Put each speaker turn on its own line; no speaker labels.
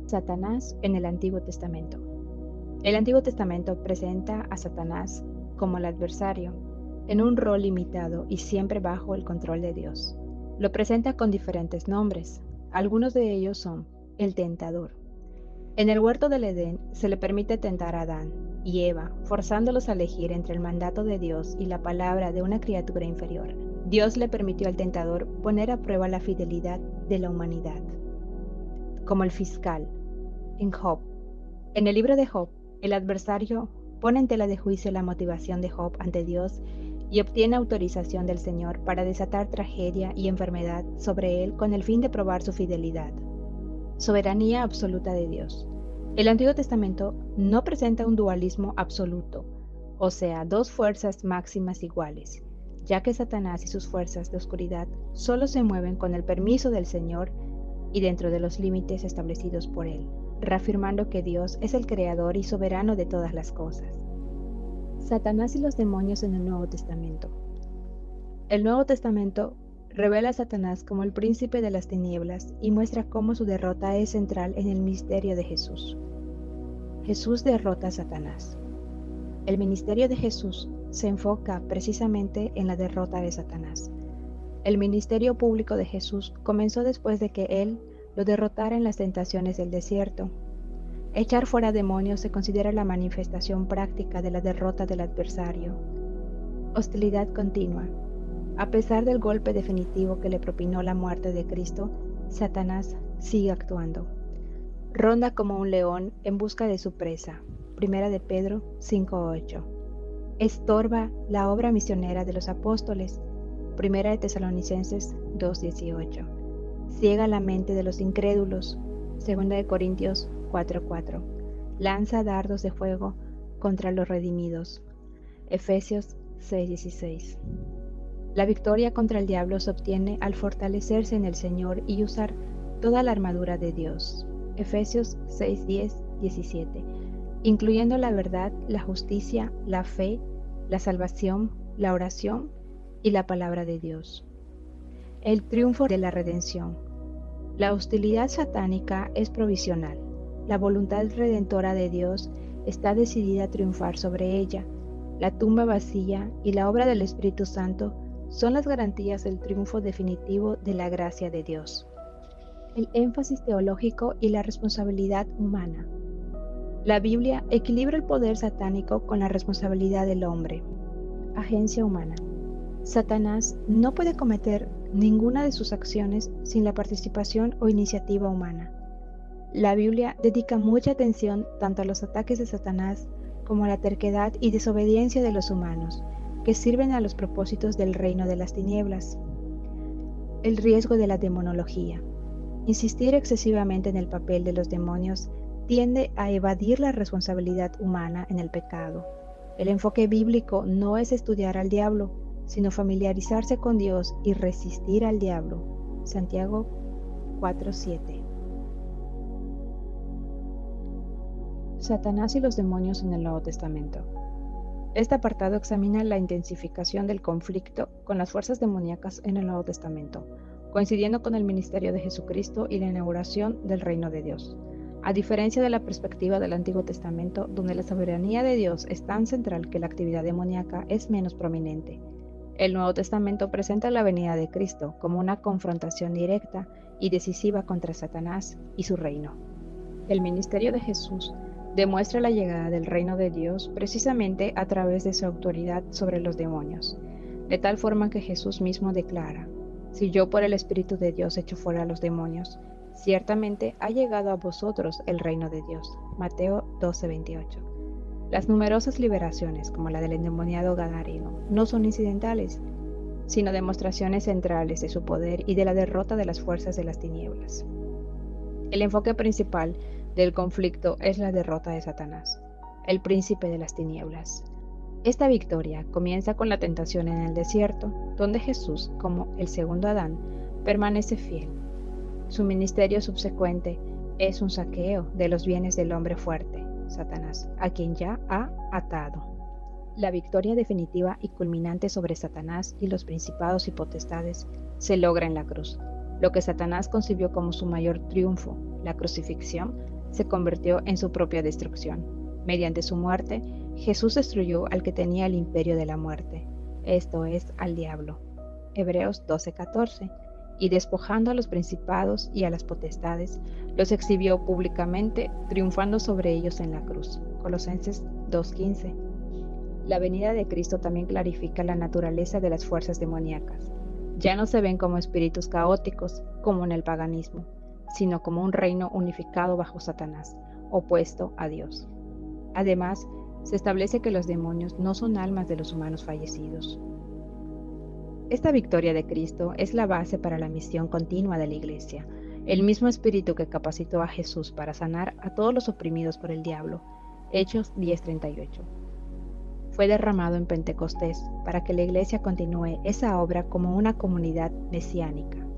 Satanás en el Antiguo Testamento. El Antiguo Testamento presenta a Satanás como el adversario, en un rol limitado y siempre bajo el control de Dios. Lo presenta con diferentes nombres. Algunos de ellos son el tentador. En el huerto del Edén se le permite tentar a Adán y Eva, forzándolos a elegir entre el mandato de Dios y la palabra de una criatura inferior. Dios le permitió al tentador poner a prueba la fidelidad de la humanidad. Como el fiscal en Job. En el libro de Job, el adversario pone en tela de juicio la motivación de Job ante Dios y obtiene autorización del Señor para desatar tragedia y enfermedad sobre él con el fin de probar su fidelidad. Soberanía absoluta de Dios. El Antiguo Testamento no presenta un dualismo absoluto, o sea, dos fuerzas máximas iguales, ya que Satanás y sus fuerzas de oscuridad solo se mueven con el permiso del Señor y dentro de los límites establecidos por él, reafirmando que Dios es el creador y soberano de todas las cosas. Satanás y los demonios en el Nuevo Testamento. El Nuevo Testamento revela a Satanás como el príncipe de las tinieblas y muestra cómo su derrota es central en el misterio de Jesús. Jesús derrota a Satanás. El ministerio de Jesús se enfoca precisamente en la derrota de Satanás. El ministerio público de Jesús comenzó después de que él lo derrotara en las tentaciones del desierto. Echar fuera demonios se considera la manifestación práctica de la derrota del adversario. Hostilidad continua. A pesar del golpe definitivo que le propinó la muerte de Cristo, Satanás sigue actuando. Ronda como un león en busca de su presa. Primera de Pedro 5:8. Estorba la obra misionera de los apóstoles. Primera de Tesalonicenses 2:18. Ciega la mente de los incrédulos. Segunda de Corintios 4:4. Lanza dardos de fuego contra los redimidos. Efesios 6:16. La victoria contra el diablo se obtiene al fortalecerse en el Señor y usar toda la armadura de Dios. Efesios 6:10-17. Incluyendo la verdad, la justicia, la fe, la salvación, la oración y la palabra de Dios. El triunfo de la redención. La hostilidad satánica es provisional. La voluntad redentora de Dios está decidida a triunfar sobre ella. La tumba vacía y la obra del Espíritu Santo son las garantías del triunfo definitivo de la gracia de Dios. El énfasis teológico y la responsabilidad humana. La Biblia equilibra el poder satánico con la responsabilidad del hombre. Agencia humana. Satanás no puede cometer ninguna de sus acciones sin la participación o iniciativa humana. La Biblia dedica mucha atención tanto a los ataques de Satanás como a la terquedad y desobediencia de los humanos, que sirven a los propósitos del reino de las tinieblas. El riesgo de la demonología. Insistir excesivamente en el papel de los demonios tiende a evadir la responsabilidad humana en el pecado. El enfoque bíblico no es estudiar al diablo, sino familiarizarse con Dios y resistir al diablo. Santiago 4:7. Satanás y los demonios en el Nuevo Testamento. Este apartado examina la intensificación del conflicto con las fuerzas demoníacas en el Nuevo Testamento, coincidiendo con el ministerio de Jesucristo y la inauguración del reino de Dios. A diferencia de la perspectiva del Antiguo Testamento, donde la soberanía de Dios es tan central que la actividad demoníaca es menos prominente, el Nuevo Testamento presenta la venida de Cristo como una confrontación directa y decisiva contra Satanás y su reino. El ministerio de Jesús demuestra la llegada del reino de Dios precisamente a través de su autoridad sobre los demonios, de tal forma que Jesús mismo declara: si yo por el Espíritu de Dios echo fuera a los demonios, ciertamente ha llegado a vosotros el reino de Dios. Mateo 12:28. Las numerosas liberaciones, como la del endemoniado gadareno, no son incidentales, sino demostraciones centrales de su poder y de la derrota de las fuerzas de las tinieblas. El enfoque principal del conflicto es la derrota de Satanás, el príncipe de las tinieblas. Esta victoria comienza con la tentación en el desierto, donde Jesús, como el segundo Adán, permanece fiel. Su ministerio subsecuente es un saqueo de los bienes del hombre fuerte, Satanás, a quien ya ha atado. La victoria definitiva y culminante sobre Satanás y los principados y potestades se logra en la cruz. Lo que Satanás concibió como su mayor triunfo, la crucifixión, se convirtió en su propia destrucción. Mediante su muerte, Jesús destruyó al que tenía el imperio de la muerte, esto es, al diablo. Hebreos 12:14. Y despojando a los principados y a las potestades, los exhibió públicamente, triunfando sobre ellos en la cruz. Colosenses 2:15. La venida de Cristo también clarifica la naturaleza de las fuerzas demoníacas. Ya no se ven como espíritus caóticos, como en el paganismo, sino como un reino unificado bajo Satanás, opuesto a Dios. Además, se establece que los demonios no son almas de los humanos fallecidos. Esta victoria de Cristo es la base para la misión continua de la Iglesia. El mismo espíritu que capacitó a Jesús para sanar a todos los oprimidos por el diablo, Hechos 10:38. Fue derramado en Pentecostés para que la Iglesia continúe esa obra como una comunidad mesiánica.